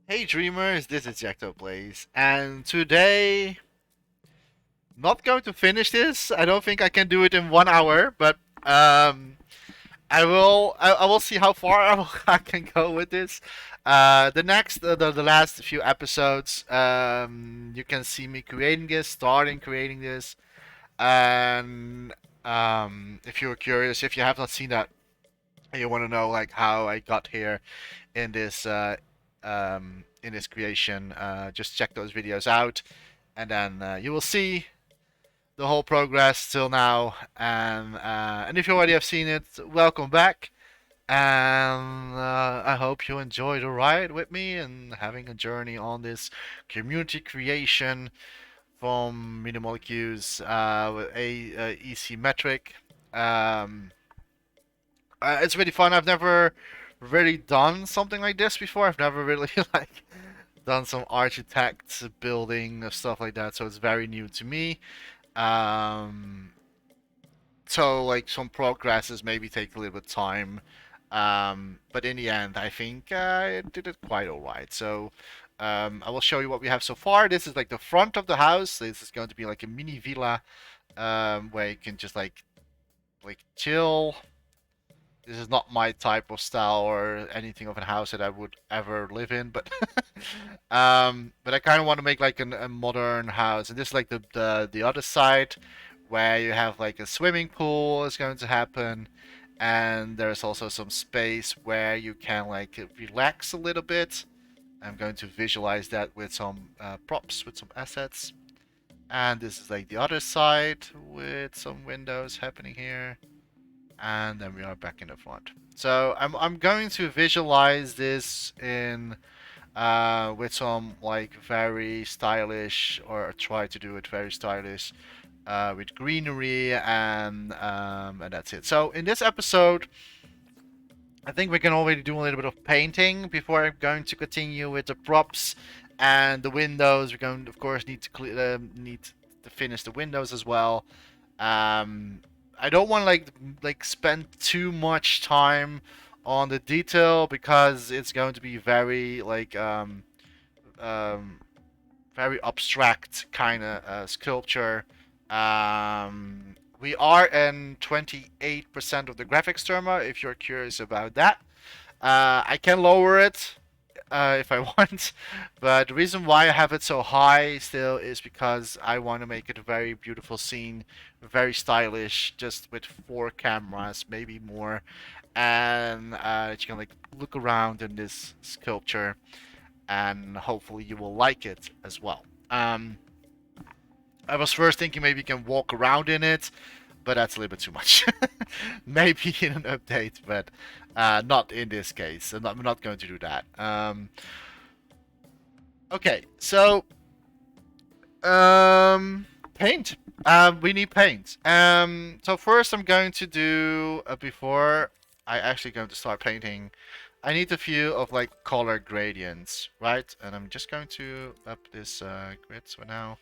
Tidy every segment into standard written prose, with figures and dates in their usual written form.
Hey dreamers, this is Plays, and today not going to finish this. I don't think I can do it in 1 hour, but I will. I will see how far I can go with this. The last few episodes, you can see me creating this, starting creating this, and if you're curious, if you have not seen that, and you want to know like how I got here in this creation, just check those videos out, and then you will see the whole progress till now. And if you already have seen it, welcome back. And I hope you enjoy the ride with me and having a journey on this community creation from mini molecules with a Isometric. Um, it's really fun. I've never really done something like this before. I've never really like done some architect building stuff like that, so it's very new to me. Um, so like some progresses maybe take a little bit of time, but in the end, I think I did it quite alright. So I will show you what we have so far. This is like the front of the house. This is going to be like a mini villa where you can just like chill. This is not my type of style or anything of a house that I would ever live in, but but I kind of want to make like a modern house, and this is like the other side where you have like a swimming pool is going to happen, and there's also some space where you can like relax a little bit. I'm going to visualize that with some props, with some assets, and this is like the other side with some windows happening here, and then we are back in the front. So I'm going to visualize this in with some like very stylish, or try to do it very stylish with greenery, and that's it. So in this episode, I think we can already do a little bit of painting before I'm going to continue with the props and the windows. We're going, of course, need to finish the windows as well. Um, I don't want to like spend too much time on the detail because it's going to be very um, very abstract kind of sculpture. We are in 28% of the graphics terma if you're curious about that. I can lower it if I want, but the reason why I have it so high still is because I want to make it a very beautiful scene, very stylish, just with 4 cameras, maybe more, and you can like look around in this sculpture, and hopefully you will like it as well. I was first thinking maybe you can walk around in it, but that's a little bit too much. Maybe in an update, but not in this case. I'm not going to do that. Okay, so paint. We need paint. So first I'm going to do before I actually going to start painting. I need a few of like color gradients, right? And I'm just going to up this grid for now.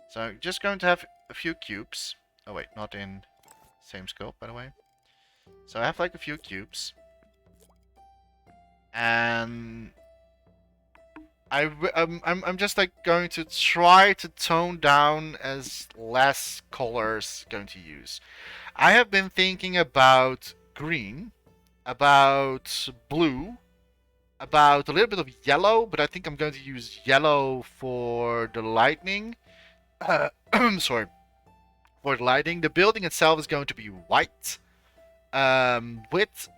So I'm just going to have a few cubes. Oh wait, not in same scope, by the way. So I have like a few cubes, and I'm just like going to try to tone down as less colors going to use. I have been thinking about green, about blue, about a little bit of yellow, but I think I'm going to use yellow for the lightning. Sorry, for the lighting. The building itself is going to be white. With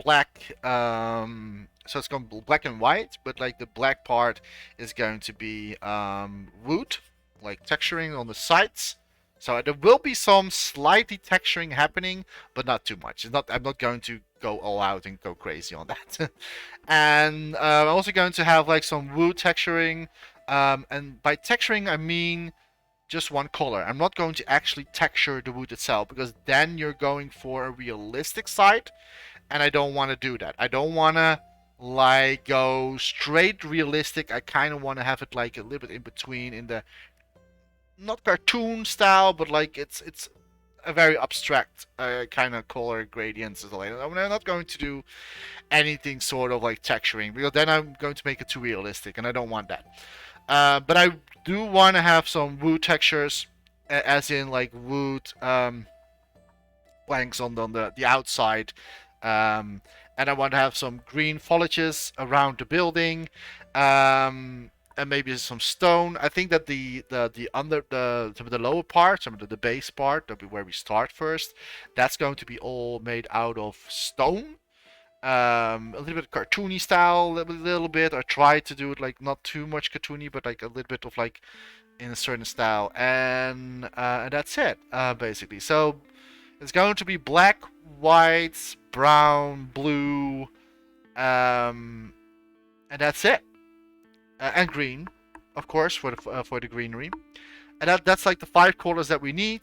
black, so it's going to be black and white, but like the black part is going to be wood, like texturing on the sides. So there will be some slightly texturing happening, but not too much. It's not. I'm not going to go all out and go crazy on that. And I'm also going to have like some wood texturing. And by texturing, I mean just one color. I'm not going to actually texture the wood itself, because then you're going for a realistic side, and I don't want to do that. I don't want to like go straight realistic. I kind of want to have it like a little bit in between, in the not cartoon style, but like it's a very abstract kind of color gradients. I'm not going to do anything sort of like texturing, because then I'm going to make it too realistic, and I don't want that. But I do want to have some wood textures, as in like wood planks on the outside. And I want to have some green foliages around the building, and maybe some stone. I think that the under some of the lower part, some of the base part, where we start first, that's going to be all made out of stone. A little bit cartoony style, a little bit. I try to do it like not too much cartoony, but like a little bit of like in a certain style, and that's it, basically. So it's going to be black, white, brown, blue, and that's it. And green, of course, for the greenery. And that's like the 5 colors that we need.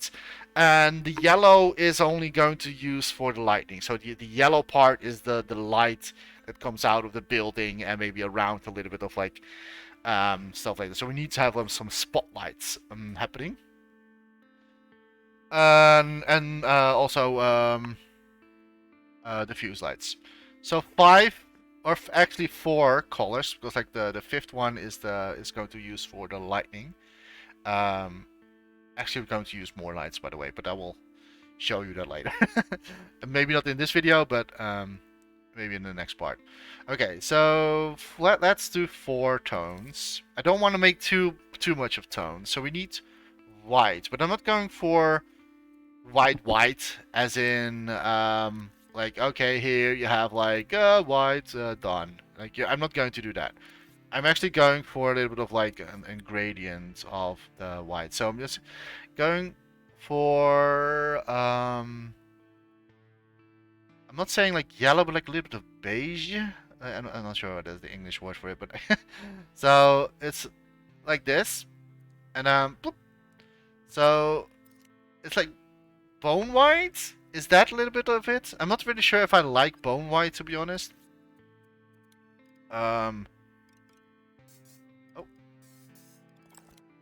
And the yellow is only going to use for the lighting. So the yellow part is the light that comes out of the building and maybe around a little bit of like stuff like that. So we need to have some spotlights happening. And also diffuse lights. So 5 or actually 4 colors, because like the 5th one is going to use for the lightning. Actually, we're going to use more lights, by the way, but I will show you that later. Maybe not in this video, but maybe in the next part. Okay, so let's do 4 tones. I don't want to make too much of tones, so we need white, but I'm not going for white, as in like, okay, here you have like white done. Like, I'm not going to do that. I'm actually going for a little bit of like an gradient of the white. So I'm just going for I'm not saying like yellow, but like a little bit of beige. I'm not sure what is the English word for it, but so it's like this, and bloop. So it's like bone white. Is that a little bit of it? I'm not really sure if I like bone white, to be honest. Oh,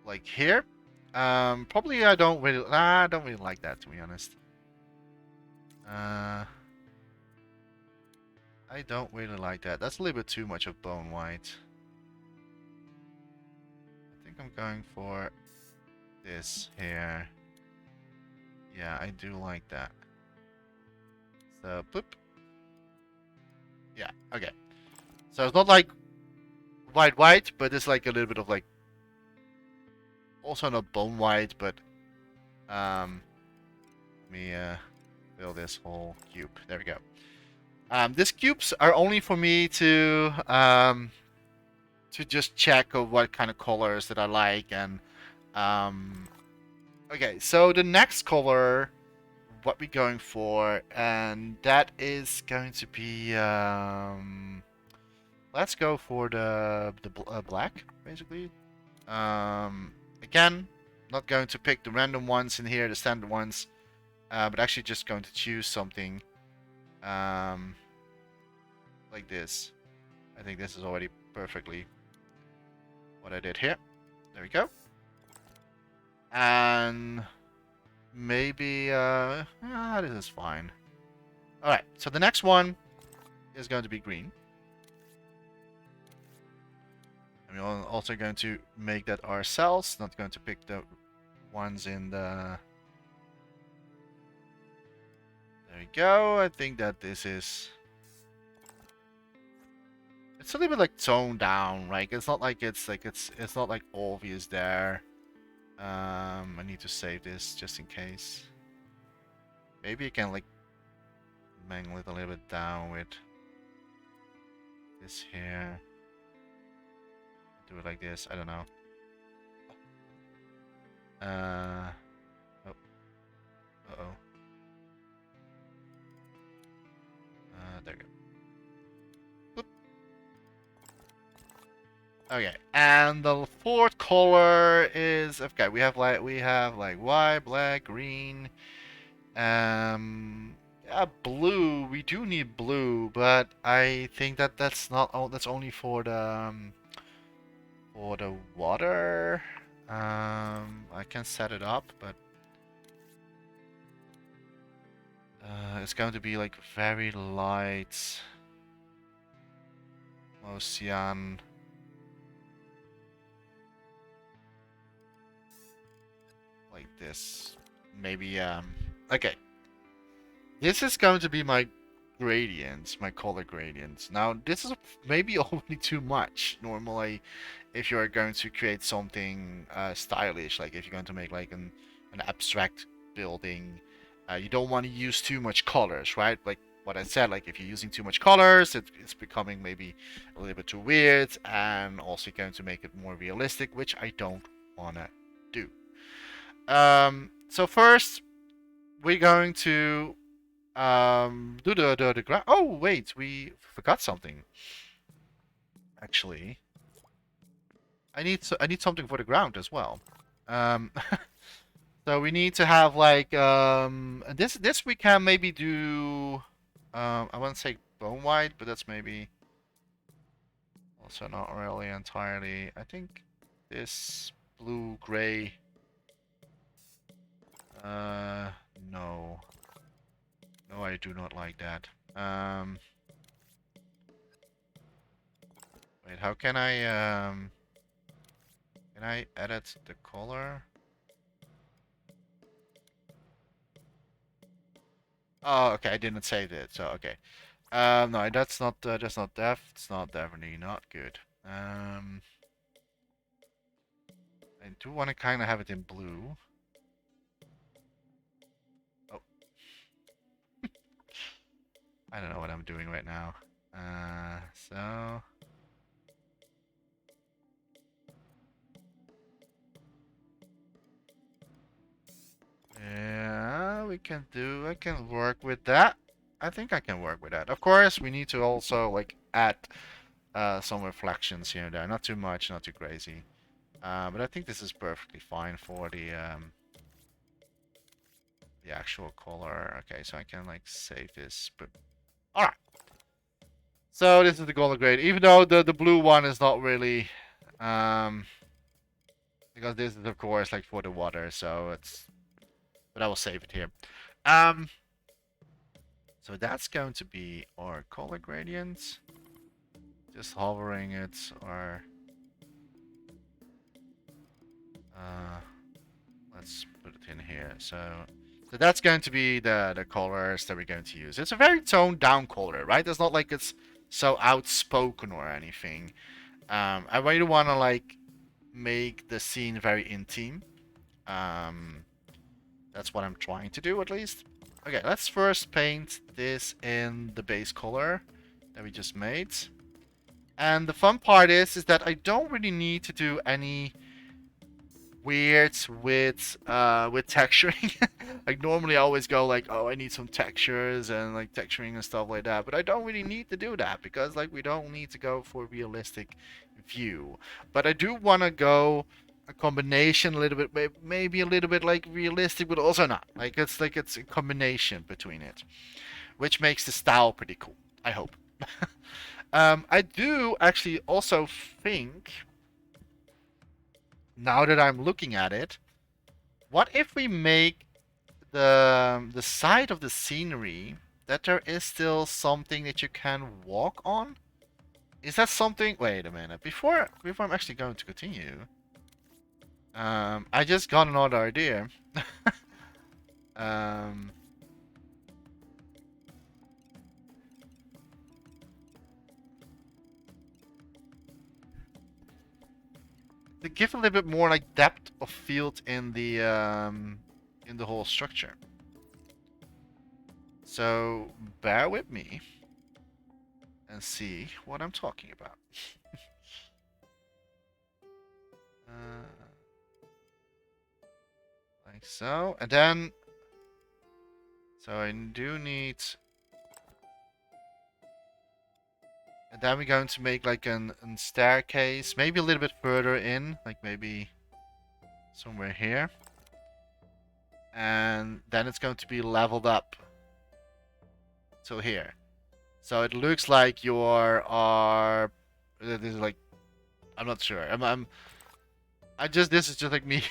like here. Probably I don't really. Nah, I don't really like that, to be honest. I don't really like that. That's a little bit too much of bone white. I think I'm going for this here. Yeah, I do like that. So, boop. Yeah, okay. So it's not like white, but it's like a little bit of like, also not bone white, but let me fill this whole cube. There we go. These cubes are only for me to just check what kind of colors that I like, and okay. So the next color, what we're going for, and that is going to be let's go for the black, basically. Again, not going to pick the random ones in here, the standard ones, but actually just going to choose something like this. I think this is already perfectly what I did here. There we go. And maybe this is fine. Alright, so the next one is going to be green. And we're also going to make that ourselves, not going to pick the ones in the... There we go. I think that this is... It's a little bit like toned down, right? It's not like it's not like obvious there. I need to save this just in case. Maybe you can like mangle it a little bit down with this here. Do it like this. I don't know. Oh. Uh-oh. There we go. Boop. Okay, and the 4th color is okay. We have like white, black, green. Yeah, blue. We do need blue, but I think that that's not. Oh, that's only for the water. I can set it up, but It's going to be like very light. Ocean. Like this. Maybe, okay. This is going to be my gradients, my color gradients. Now, this is maybe already too much. Normally, if you're going to create something stylish, like if you're going to make like an abstract building, you don't want to use too much colors, right? Like what I said, like if you're using too much colors, it's becoming maybe a little bit too weird, and also going to make it more realistic, which I don't want to do. So first, we're going to do the ground. Oh wait, we forgot something. Actually, I need something for the ground as well. Um, so we need to have like this we can maybe do. I want to say bone white, but that's maybe also not really entirely. I think this blue gray. No. No, I do not like that. Wait, how can I edit the color? Oh, okay, I didn't save it, so okay. No, that's not it's not definitely not good. I do want to kind of have it in blue. Oh, I don't know what I'm doing right now. So yeah, I can work with that. I think I can work with that. Of course, we need to also like add some reflections here and there. Not too much, not too crazy. But I think this is perfectly fine for the actual color. Okay, so I can like save this. But all right. So this is the color grade. Even though the blue one is not really, um, because this is of course like for the water. So it's, but I will save it here. Um, so that's going to be our color gradient. Just hovering it or uh, let's put it in here. So that's going to be the colors that we're going to use. It's a very toned down color, right? It's not like it's so outspoken or anything. I really want to like make the scene very intimate. Um, that's what I'm trying to do at least. Okay, let's first paint this in the base color that we just made. And the fun part is that I don't really need to do any weird with texturing. Like normally I always go like, oh, I need some textures and like texturing and stuff like that, but I don't really need to do that because like we don't need to go for realistic view. But I do want to go a combination a little bit, maybe a little bit like realistic, but also not. Like it's a combination between it, which makes the style pretty cool. I hope. I do actually also think, now that I'm looking at it, what if we make the side of the scenery that there is still something that you can walk on? Is that something? Wait a minute. Before I'm actually going to continue, I just got another idea. um, to give a little bit more like depth of field in the whole structure. So bear with me and see what I'm talking about. Like so, and then so I do need, and then we're going to make like an staircase, maybe a little bit further in, like maybe somewhere here, and then it's going to be leveled up till here. So it looks like you are. This is like, I'm not sure. I just, this is just like me,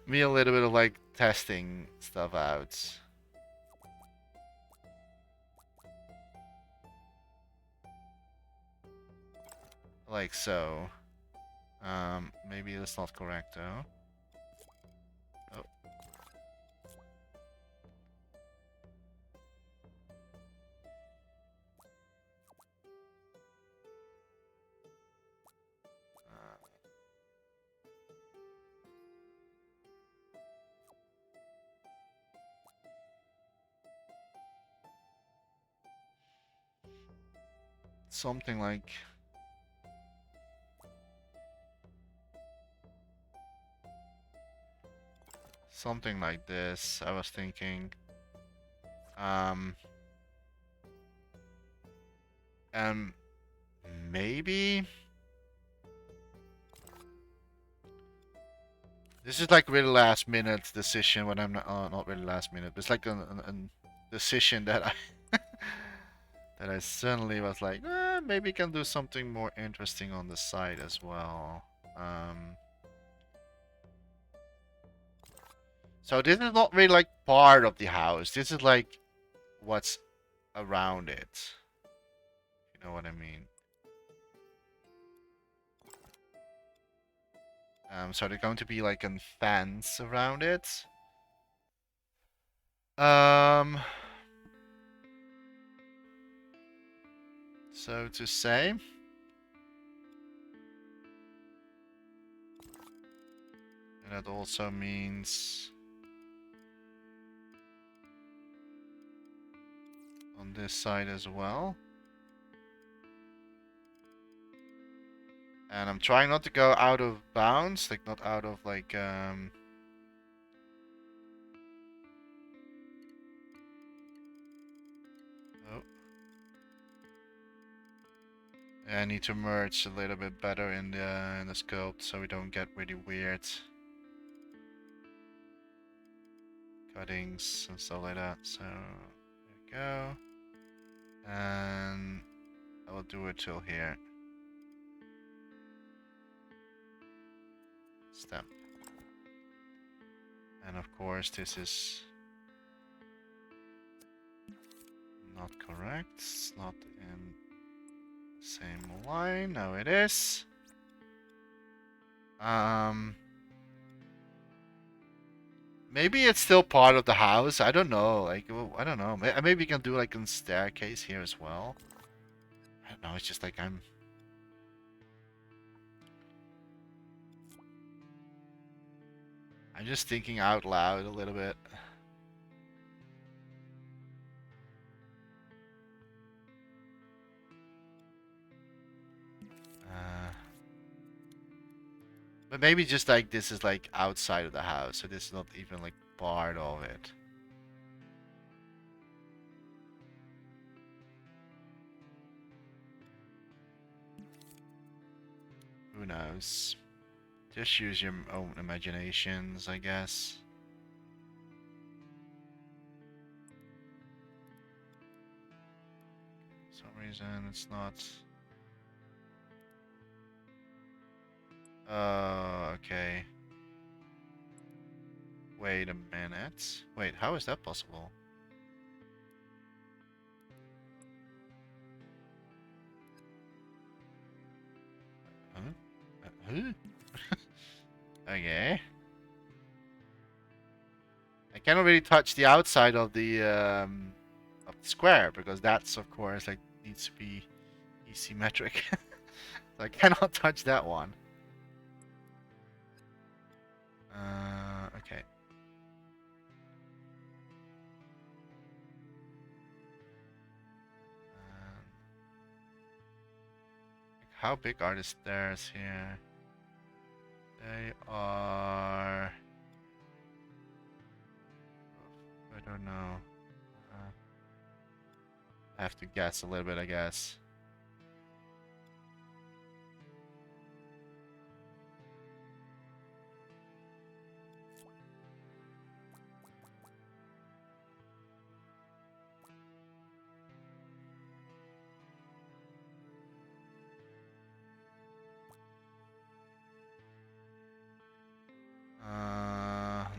me a little bit of like testing stuff out. Like so. Maybe that's not correct though. Oh. Something like this, I was thinking. And maybe this is like really last minute decision when I'm not really last minute, but it's like a decision that I that I suddenly was like, maybe can do something more interesting on the side as well. So this is not really like part of the house. This is like what's around it. You know what I mean? So there's going to be like a fence around it. So to say. And that also means on this side as well. And I'm trying not to go out of bounds, like not out of like oh. I need to merge a little bit better in the sculpt so we don't get really weird cuttings and stuff like that. So there we go. And I will do it till here. Stamp. And of course this is not correct. It's not in the same line. No, it is. Maybe it's still part of the house. I don't know. Like, I don't know. Maybe you can do like a staircase here as well. I don't know. It's just like I'm just thinking out loud a little bit. But maybe just like this is like outside of the house, so this is not even like part of it. Who knows? Just use your own imaginations, I guess. For some reason it's not. Oh, okay. Wait a minute. Wait, how is that possible? Huh? Huh? Okay. I cannot really touch the outside of the square because that's of course like needs to be Isometric. So I cannot touch that one. Okay. How big are the stairs here? They are. I don't know. I have to guess a little bit, I guess.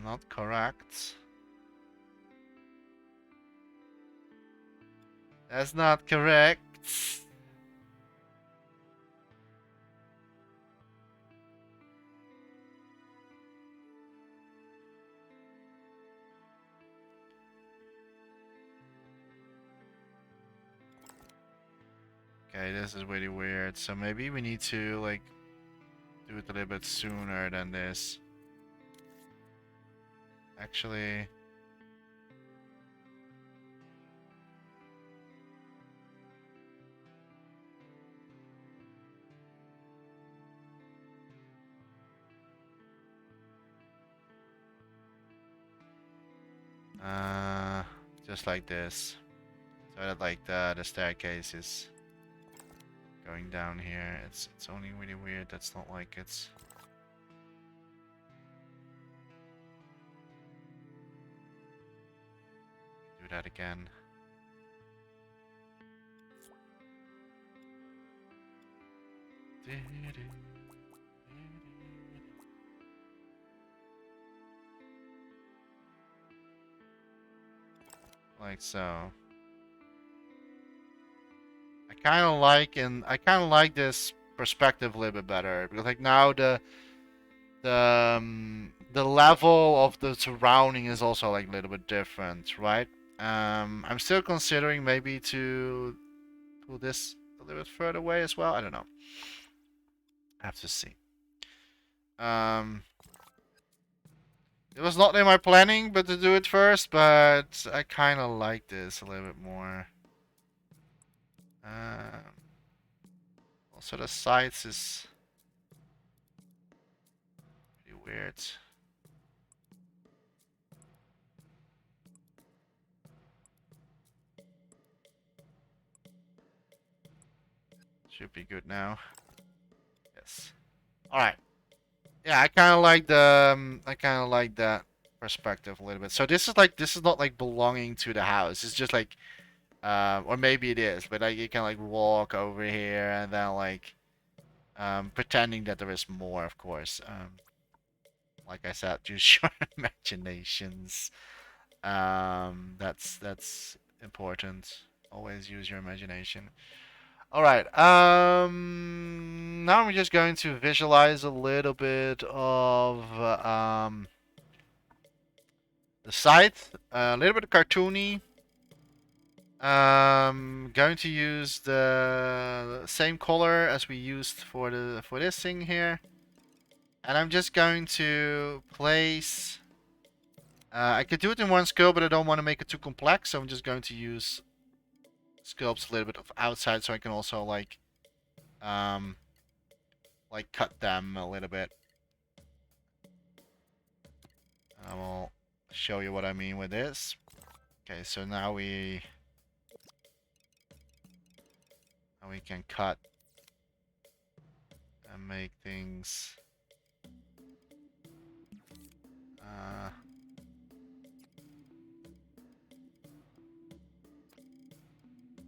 Not correct. That's not correct. Okay, this is really weird. So maybe we need to like do it a little bit sooner than this. Actually, uh, just like this. So that like the staircase is going down here. It's only really weird. That's not like it's. Do that again. Like so. I kind of like this perspective a little bit better because like now the level of the surrounding is also like a little bit different, right? I'm still considering maybe to pull this a little bit further away as well. I don't know. I have to see. Um, it was not in my planning, but to do it first. But I kind of like this a little bit more. Um, also the sides is pretty weird. Should be good now. Yes. All right. Yeah, I kind of like that perspective a little bit. So this is not like belonging to the house. It's just like or maybe it is, but like you can like walk over here and then like pretending that there is more, of course. Like I said, use your imaginations. That's important. Always use your imagination. All right. Now we're just going to visualize a little bit of the site, a little bit cartoony. Going to use the same color as we used for this thing here, and I'm just going to place. I could do it in one scope, but I don't want to make it too complex, so I'm just going to use sculpts a little bit of outside, so I can also um, like cut them a little bit. I will show you what I mean with this. Okay, so now we can cut and make things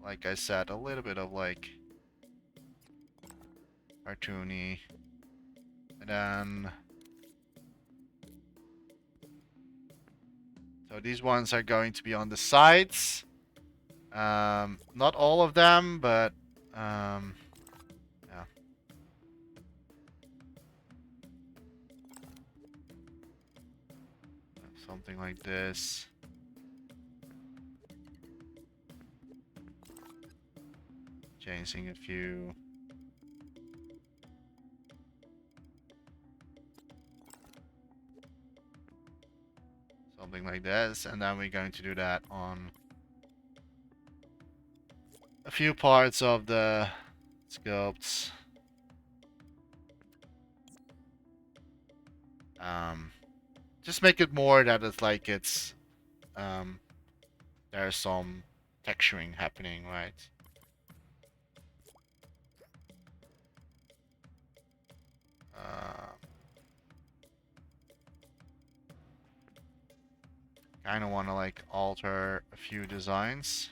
like I said, a little bit of like cartoony, and then so these ones are going to be on the sides. Not all of them, but yeah. Something like this. Changing a few. Something like this, and then we're going to do that on a few parts of the sculpts. Just make it more that it's like there's some texturing happening, right? Kind of want to like alter a few designs.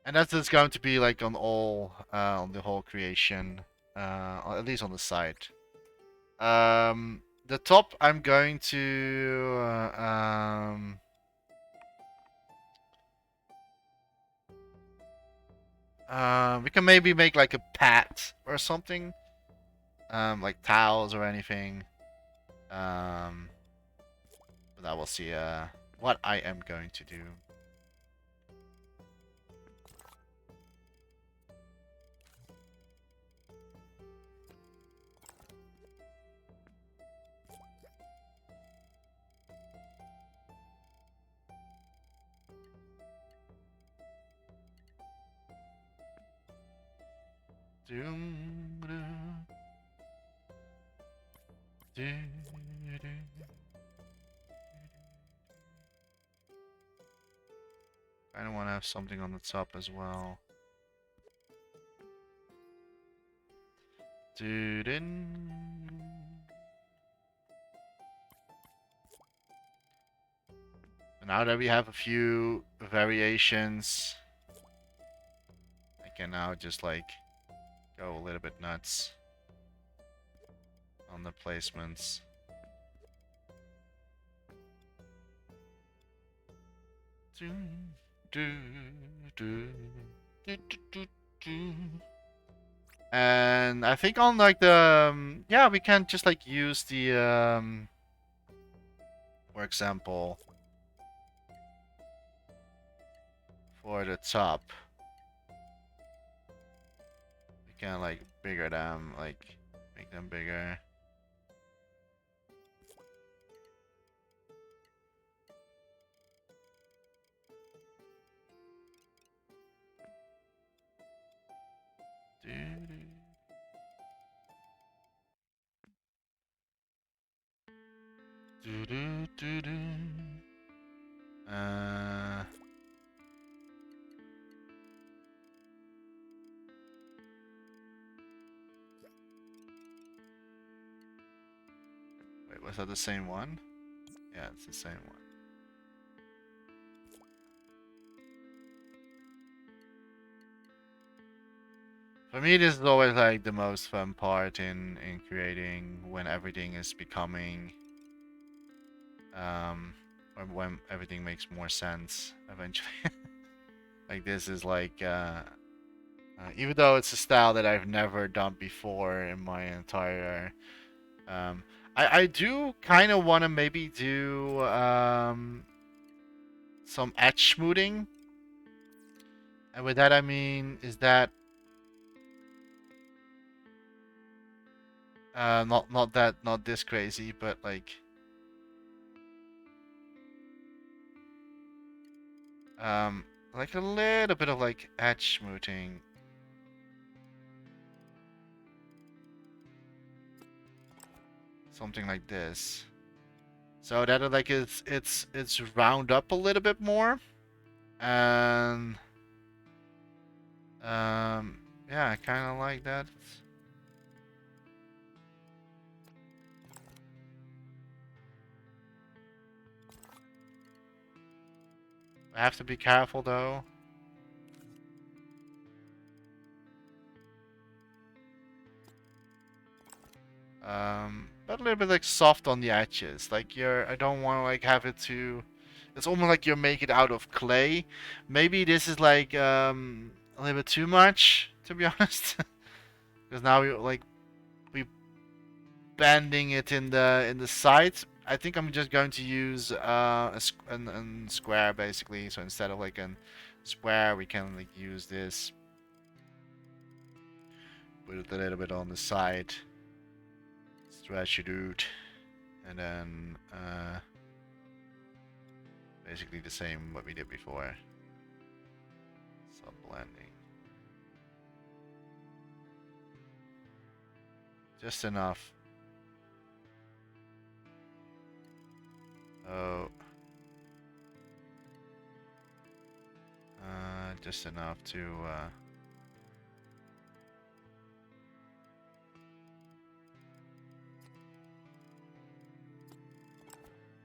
And that's just going to be like on all on the whole creation, or at least on the site. The top I'm going to we can maybe make like a pat or something, like towels or anything. But I will see what I am going to do. I don't want to have something on the top as well. Now that we have a few variations, I can now just like go a little bit nuts on the placements. And I think on like the yeah, we can just like use the for example, for the top, we can like bigger them, like make them bigger. Uh, Wait, was that the same one? Yeah, it's the same one. For me, this is always like the most fun part in creating, when everything is becoming or when everything makes more sense eventually. Like this is like even though it's a style that I've never done before in my entire um I do kind of want to maybe do some edge smoothing, and with that I mean is that not this crazy, but like a little bit of like edge smoothing. Something like this. So that like it's round up a little bit more. And yeah, I kinda like that. I have to be careful though. But a little bit like soft on the edges. Like I don't want to like have it too. It's almost like you're making it out of clay. Maybe this is like a little bit too much, to be honest. Because now we bending it in the sides. I think I'm just going to use a square basically. So instead of like a square, we can like use this. Put it a little bit on the side. Stretch it out, and then basically the same what we did before. Sub blending. Just enough. Oh. Just enough to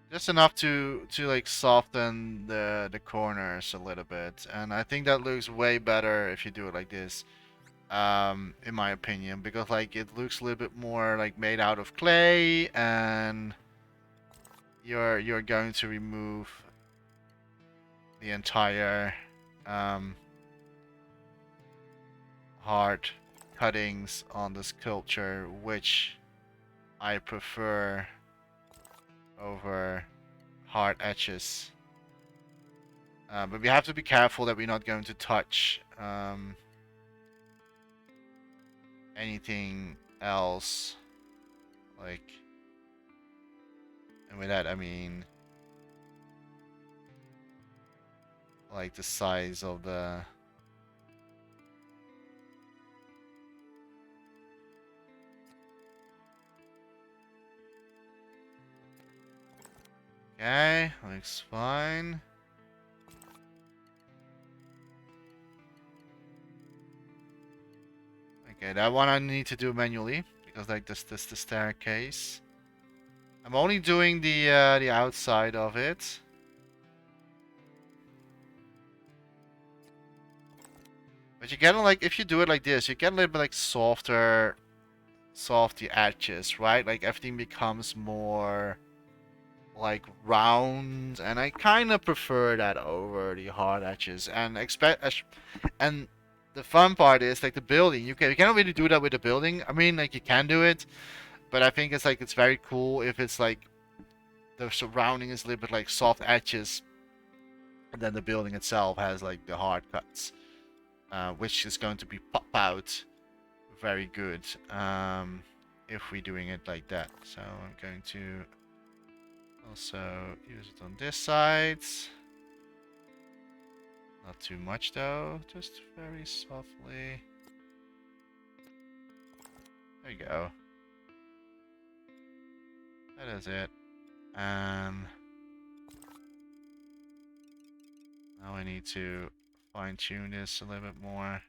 just enough to like soften the corners a little bit, and I think that looks way better if you do it like this. in my opinion, because like it looks a little bit more like made out of clay, and you're going to remove the entire um, hard cuttings on the sculpture, which I prefer over hard edges. But we have to be careful that we're not going to touch anything else. Like, and with that I mean like the size of the okay, looks fine. Okay, that one I need to do manually because like this the staircase. I'm only doing the outside of it. But you get like if you do it like this, you get a little bit like softy edges, right? Like everything becomes more like round, and I kind of prefer that over the hard edges. And and the fun part is like the building. You cannot really do that with the building. I mean, like you can do it, but I think it's like it's very cool if it's like the surrounding is a little bit like soft edges, and then the building itself has like the hard cuts, which is going to be pop out very good if we're doing it like that. So I'm going to also use it on this side. Not too much though, just very softly. There you go. That is it. And now I need to fine tune this a little bit more.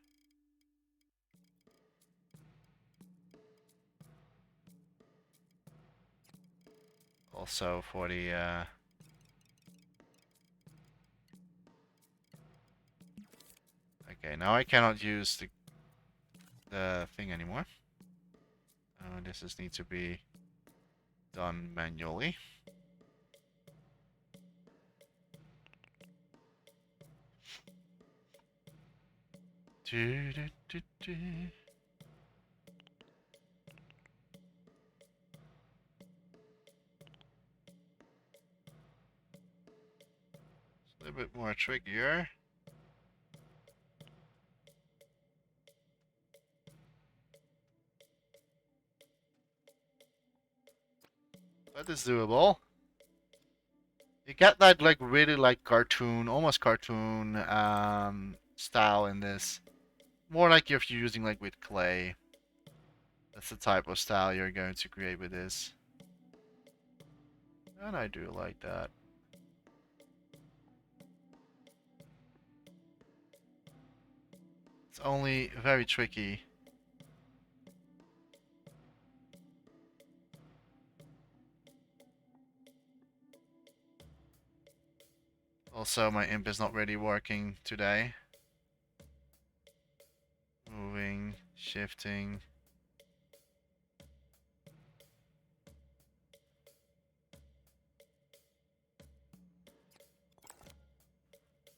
Also for the okay, now I cannot use the thing anymore. This just needs to be done manually. Do, do, do, do. It's a little bit more trickier. But it's doable. You get that like really like cartoon, almost cartoon style in this. More like if you're using like with clay. That's the type of style you're going to create with this. And I do like that. It's only very tricky. Also, my imp is not really working today. Moving, shifting.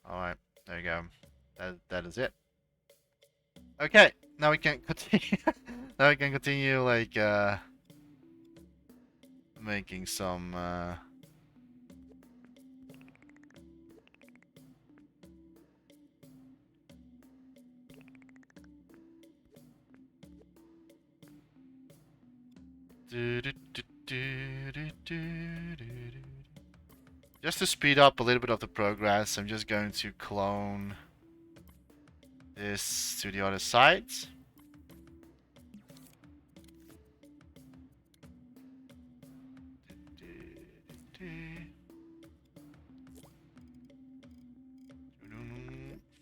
Alright, there you go. That is it. Okay, now we can continue. Now we can continue like making some just to speed up a little bit of the progress, I'm just going to clone this to the other side.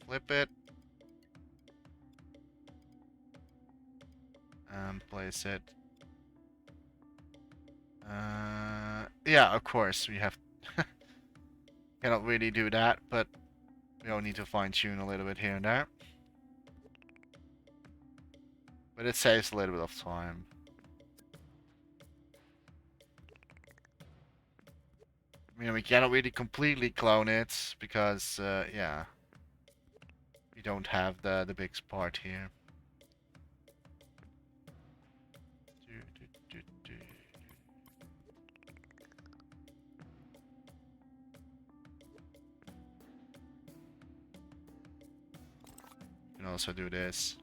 Flip it. And place it. Yeah, of course, we have... Cannot really do that, but we all need to fine-tune a little bit here and there. But it saves a little bit of time. I mean, we cannot really completely clone it because, yeah, we don't have the big part here. You can also do this.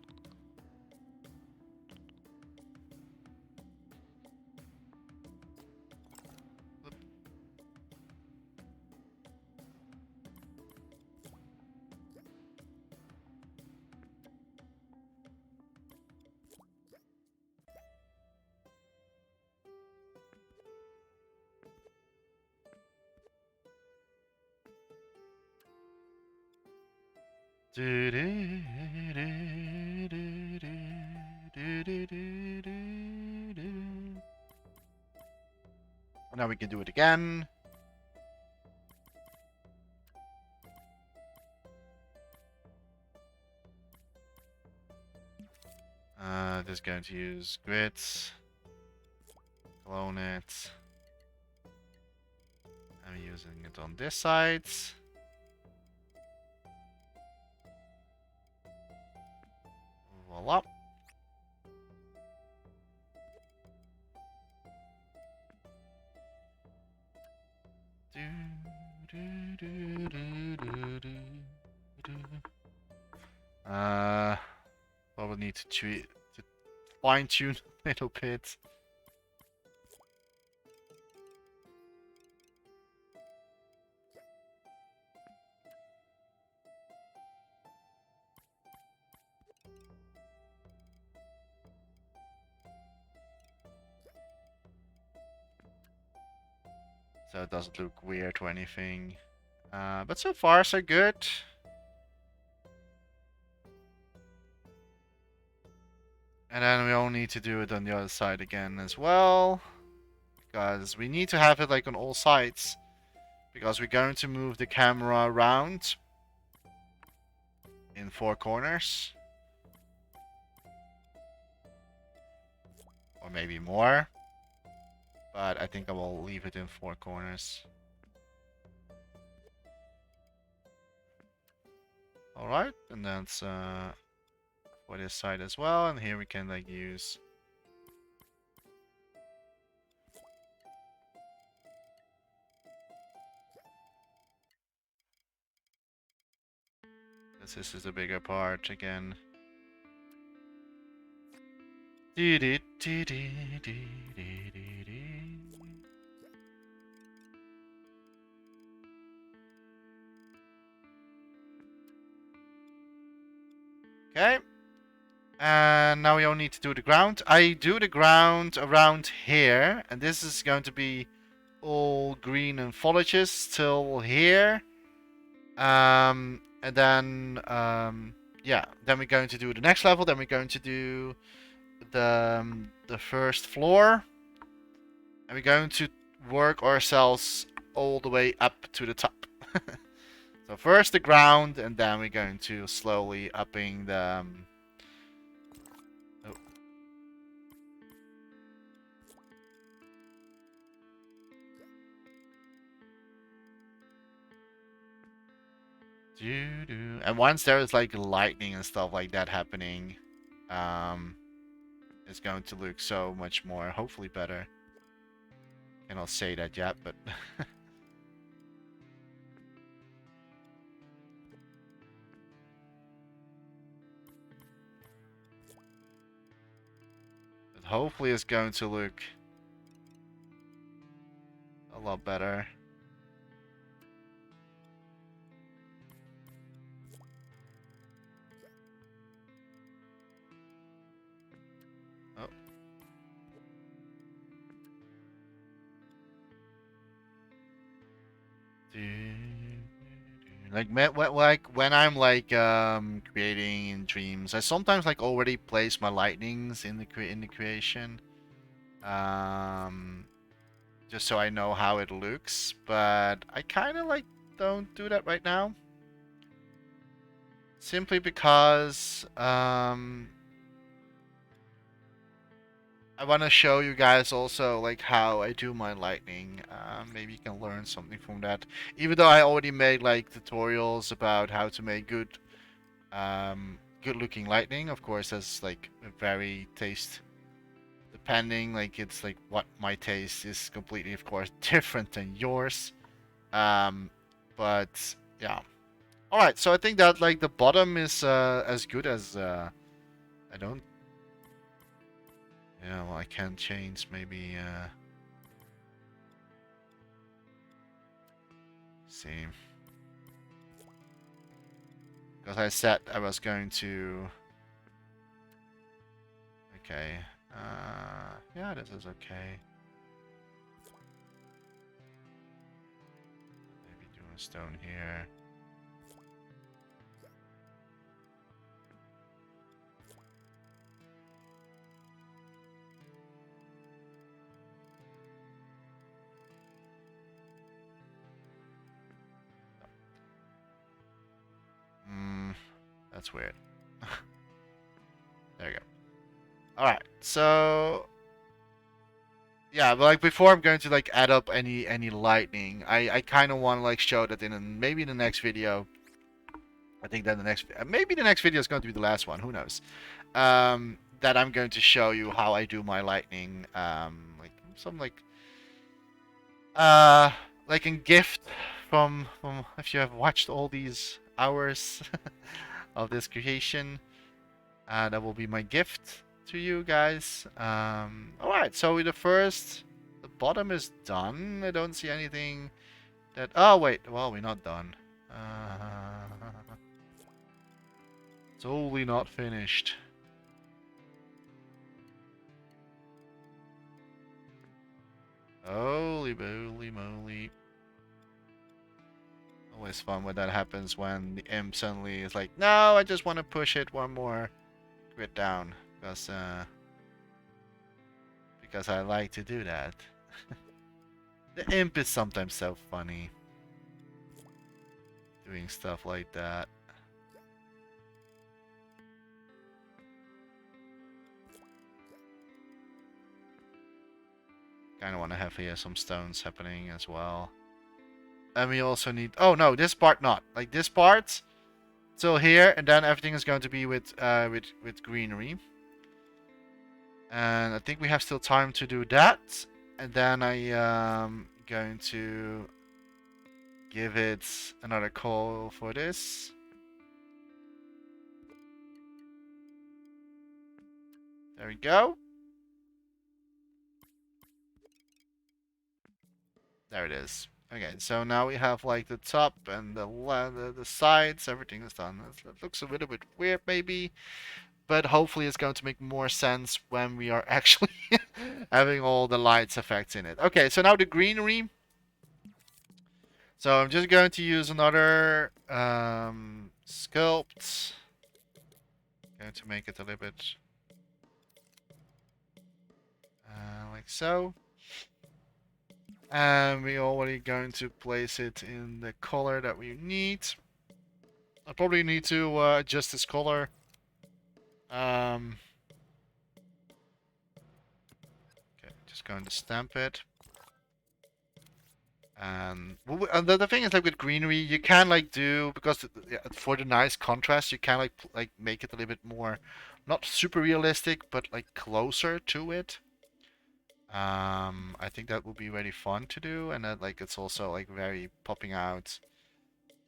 Now we can do it again. Just going to use grids, clone it. I'm using it on this side. Voila. Probably need to fine tune a little bit. So it doesn't look weird or anything. But so far so good. And then we all need to do it on the other side again as well. Because we need to have it like on all sides. Because we're going to move the camera around in 4 corners. Or maybe more. But I think I will leave it in 4 corners. Alright, and that's for this side as well. And here we can like use this is the bigger part again. Okay. And now we only need to do the ground. I do the ground around here, and this is going to be all green and foliages till here. And then yeah, then we're going to do the next level. Then we're going to do the first floor, and we're going to work ourselves all the way up to the top. So first the ground, and then we're going to slowly upping the And once there is like lightning and stuff like that happening, it's going to look so much more, hopefully better. Cannot say that yet, but but hopefully it's going to look a lot better. Oh. Like when I'm like creating in Dreams, I sometimes like already place my lightnings in the creation, just so I know how it looks. But I kind of like don't do that right now, simply because I want to show you guys also like how I do my lighting. Maybe you can learn something from that. Even though I already made like tutorials about how to make good looking lighting. Of course, that's like a very taste depending. Like it's like what my taste is completely, of course, different than yours. Um, but yeah. All right. So I think that like the bottom is as good as I don't. Yeah. Well, I can change maybe. See. Because I said I was going to. Okay. Yeah, this is okay. Maybe do a stone here. That's weird. There you go. All right. So yeah, but like before, I'm going to like add up any lightning. I kind of want to like show that maybe in the next video. I think that the next maybe the next video is going to be the last one. Who knows? That I'm going to show you how I do my lightning. Like some uh like a gift from if you have watched all these hours of this creation. That will be my gift to you guys. All right, so the bottom is done. I don't see anything that. Oh wait, well we're not done. Totally not finished. Holy moly moly! Always fun when that happens when the imp suddenly is like, no, I just want to push it one more grid down because I like to do that. The imp is sometimes so funny doing stuff like that. Kind of want to have here some stones happening as well. And we also need. Oh no, this part not. Like this part till here, and then everything is going to be with greenery. And I think we have still time to do that. And then I am going to give it another call for this. There we go. There it is. Okay, so now we have like the top and the sides. Everything is done. It looks a little bit weird, maybe, but hopefully it's going to make more sense when we are actually having all the lights effects in it. Okay, so now the greenery. So I'm just going to use another sculpt. Going to make it a little bit like so. And we're already going to place it in the color that we need. I probably need to adjust this color. Okay, just going to stamp it. And the thing is, like with greenery, you can like do because for the nice contrast, you can like make it a little bit more, not super realistic, but like closer to it. I think that would be really fun to do, and that like it's also like very popping out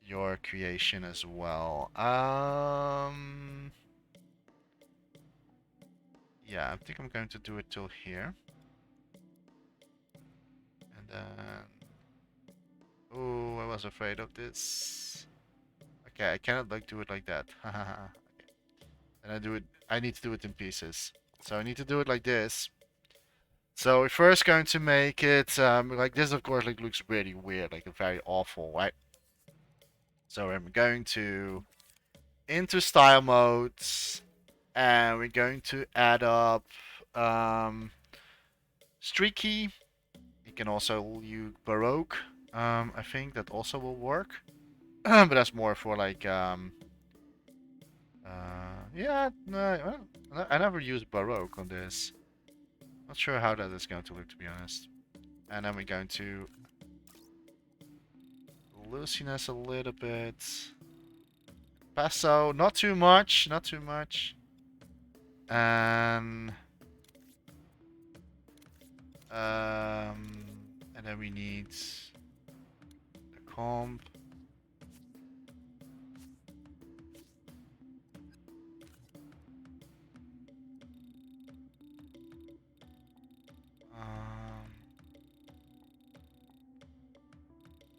your creation as well. Yeah, I think I'm going to do it till here, and then. Oh, I was afraid of this. Okay, I cannot like do it like that. Okay. And I need to do it in pieces. So I need to do it like this. So we're first going to make it like this. Of course, like looks really weird, like very awful, right? So I'm going to into style modes, and we're going to add up streaky. You can also use baroque. I think that also will work, but that's more for like yeah, no, well, I never used baroque on this. Not sure how that is going to look, to be honest. And then we're going to loosiness a little bit. Passo, not too much, not too much. And and then we need the comp.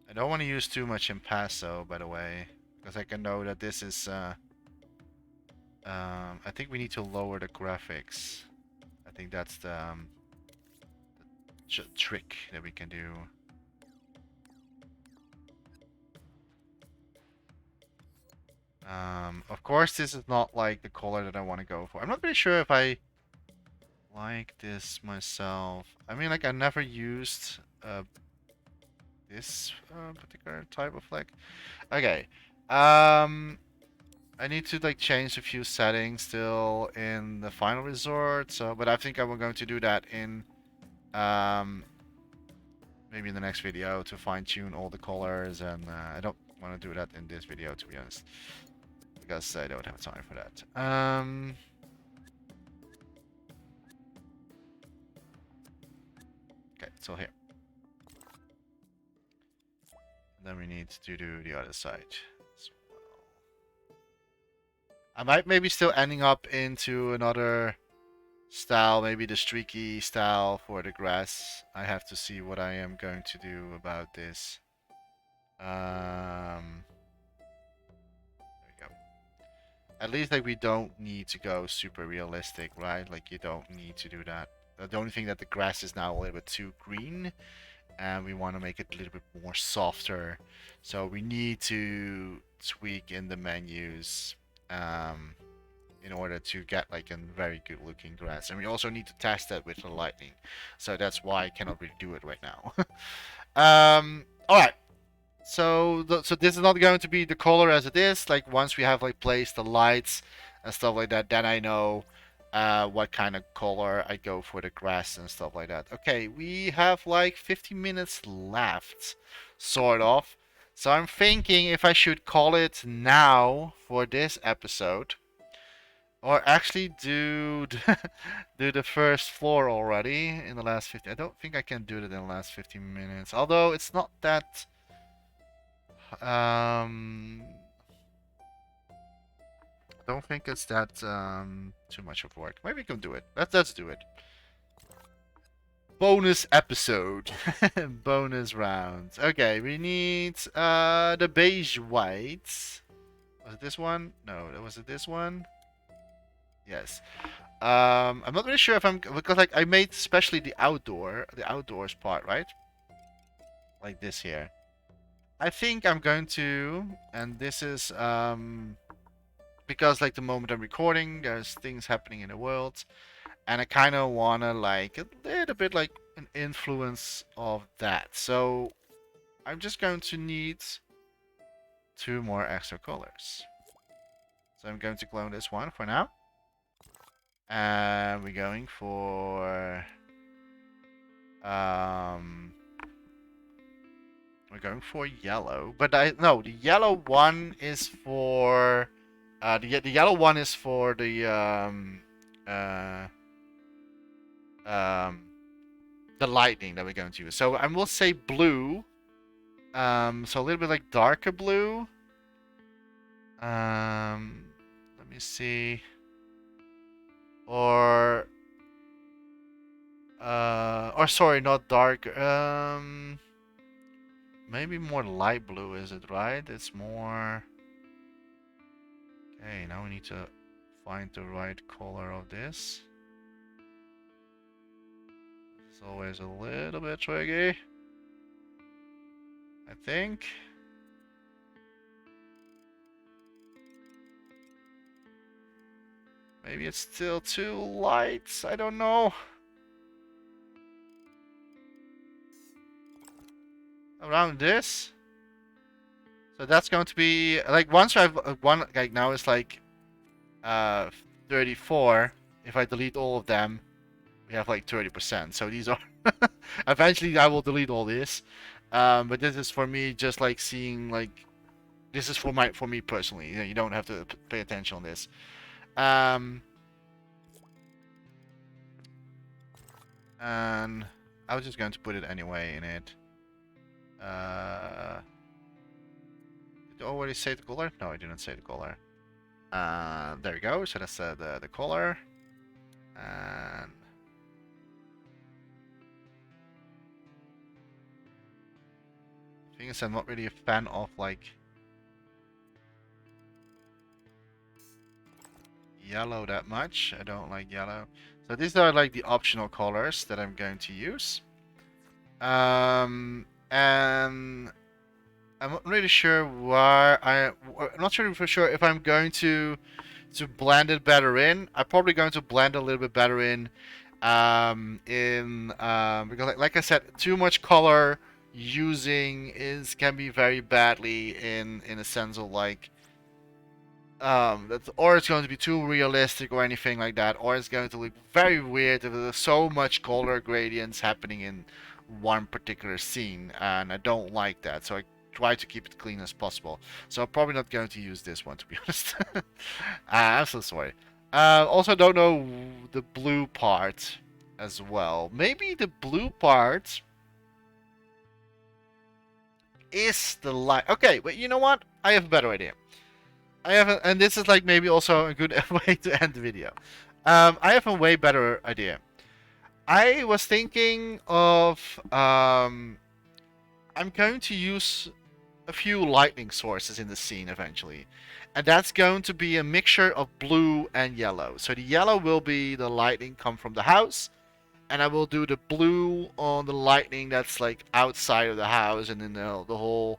I don't want to use too much in Passo, by the way, because I can know that this is. I think we need to lower the graphics. I think that's the trick that we can do. Of course, this is not like the color that I want to go for. I'm not really sure if I like this myself. I mean, like I never used this particular type of flag. Okay. I need to like change a few settings still in the final resort. So, but I think I'm going to do that in maybe in the next video to fine tune all the colors, and I don't want to do that in this video, to be honest, because I don't have time for that. Okay, so here. And then we need to do the other side as well. I might maybe still ending up into another style, maybe the streaky style for the grass. I have to see what I am going to do about this. There we go. At least like we don't need to go super realistic, right? Like you don't need to do that. The only thing that the grass is now a little bit too green, and we want to make it a little bit more softer. So we need to tweak in the menus in order to get like a very good looking grass. And we also need to test that with the lighting. So that's why I cannot really do it right now. Alright. So this is not going to be the color as it is. Like once we have like placed the lights and stuff like that, then I know what kind of color I go for the grass and stuff like that. Okay, we have like 50 minutes left, sort of. So I'm thinking if I should call it now for this episode, or actually do do the first floor already in the last 50. I don't think I can do it in the last 15 minutes. Although it's not that I don't think it's that too much of work. Maybe we can do it. Let's do it. Bonus episode. Bonus round. Okay, we need the beige whites. Was it this one? No, was it this one? Yes. I'm not really sure if I'm, because like I made especially the outdoors part, right? Like this here. I think I'm going to, and this is because like the moment I'm recording, there's things happening in the world, and I kind of wanna like a little bit like an influence of that. So I'm just going to need 2 more extra colors. So I'm going to clone this one for now. And we're going for yellow, but no, the yellow one is for the yellow one is for the lightning that we're going to use. So I will say blue. So a little bit like darker blue. Let me see. Or sorry, not dark. Maybe more light blue, is it right? It's more. Okay, now we need to find the right color of this. It's always a little bit tricky, I think. Maybe it's still too light. I don't know. Around this. So that's going to be like once I've one like now it's like 34. If I delete all of them, we have like 30%. So these are eventually I will delete all this. But this is for me just like seeing like this is for me personally. You don't have to pay attention on this. Um, and I was just going to put it anyway in it. Did I already say the color? No, I didn't say the color. There you go. So that's the color. And the thing is, I'm not really a fan of like yellow that much. I don't like yellow. So these are like the optional colors that I'm going to use. And I'm not really sure why I'm not sure for sure if I'm going to blend it better in. I'm probably going to blend a little bit better in because like I said, too much color using is can be very badly in a sense of like that's, or it's going to be too realistic or anything like that, or it's going to look very weird if there's so much color gradients happening in one particular scene, and I don't like that. So I try to keep it clean as possible. So I'm probably not going to use this one, to be honest. I'm so sorry. Also, don't know the blue part as well. Maybe the blue part is the light. Okay, but you know what? I have a better idea. I have, and this is like maybe also a good way to end the video. I have a way better idea. I was thinking of I'm going to use a few lightning sources in the scene eventually, and that's going to be a mixture of blue and yellow. So the yellow will be the lightning come from the house, and I will do the blue on the lightning that's like outside of the house and in the whole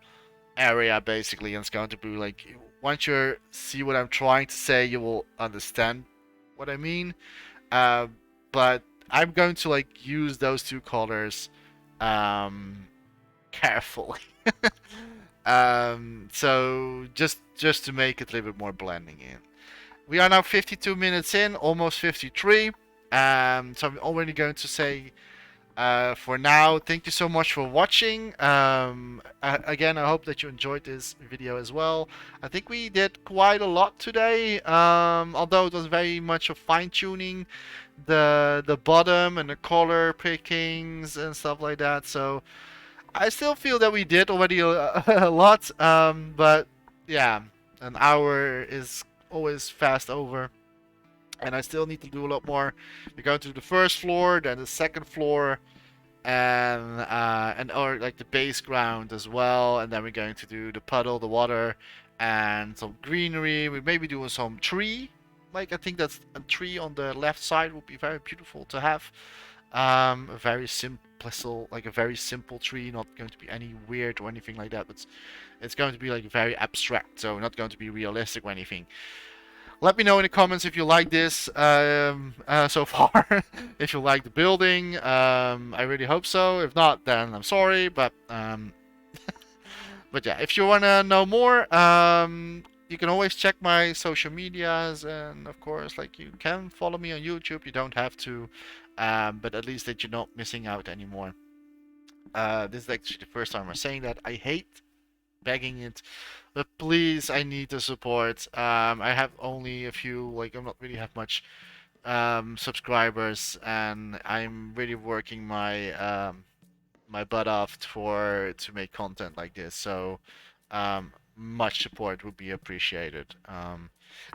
area basically. And it's going to be like once you see what I'm trying to say, you will understand what I mean. Uh, but I'm going to like use those two colors carefully. So just to make it a little bit more blending in. We are now 52 minutes in, almost 53. So I'm already going to say for now, thank you so much for watching. Again, I hope that you enjoyed this video as well. I think we did quite a lot today, although it was very much of fine-tuning the bottom and the color pickings and stuff like that. So I still feel that we did already a lot, but yeah, an hour is always fast over. And I still need to do a lot more. We're going to the first floor, then the second floor, and or like the base ground as well, and then we're going to do the puddle, the water, and some greenery. We may be doing some tree. Like I think that's a tree on the left side would be very beautiful to have. A very simple, like a very simple tree, not going to be any weird or anything like that. But it's going to be like very abstract, so not going to be realistic or anything. Let me know in the comments if you like this so far. If you like the building, I really hope so. If not, then I'm sorry. But but yeah, if you wanna know more, you can always check my social medias, and of course, like you can follow me on YouTube. You don't have to, but at least that you're not missing out anymore. This is actually the first time I'm saying that. I hate begging it, but please, I need the support. I have only a few, like I'm not really have much subscribers, and I'm really working my butt off to make content like this. So much support would be appreciated.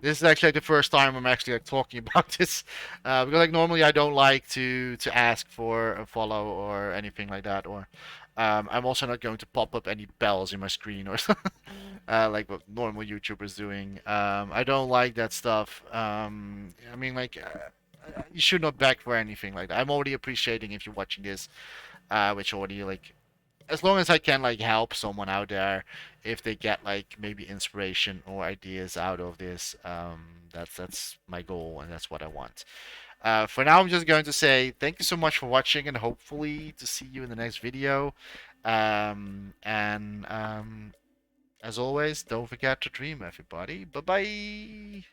This is actually like the first time I'm actually like talking about this, because like normally I don't like to ask for a follow or anything like that, or I'm also not going to pop up any bells in my screen or something, like what normal YouTubers doing. I don't like that stuff. I mean, like, you should not beg for anything like that. I'm already appreciating if you're watching this, which already like, as long as I can like help someone out there, if they get like maybe inspiration or ideas out of this, that's my goal and that's what I want. For now, I'm just going to say thank you so much for watching and hopefully to see you in the next video. And as always, don't forget to dream, everybody. Bye bye.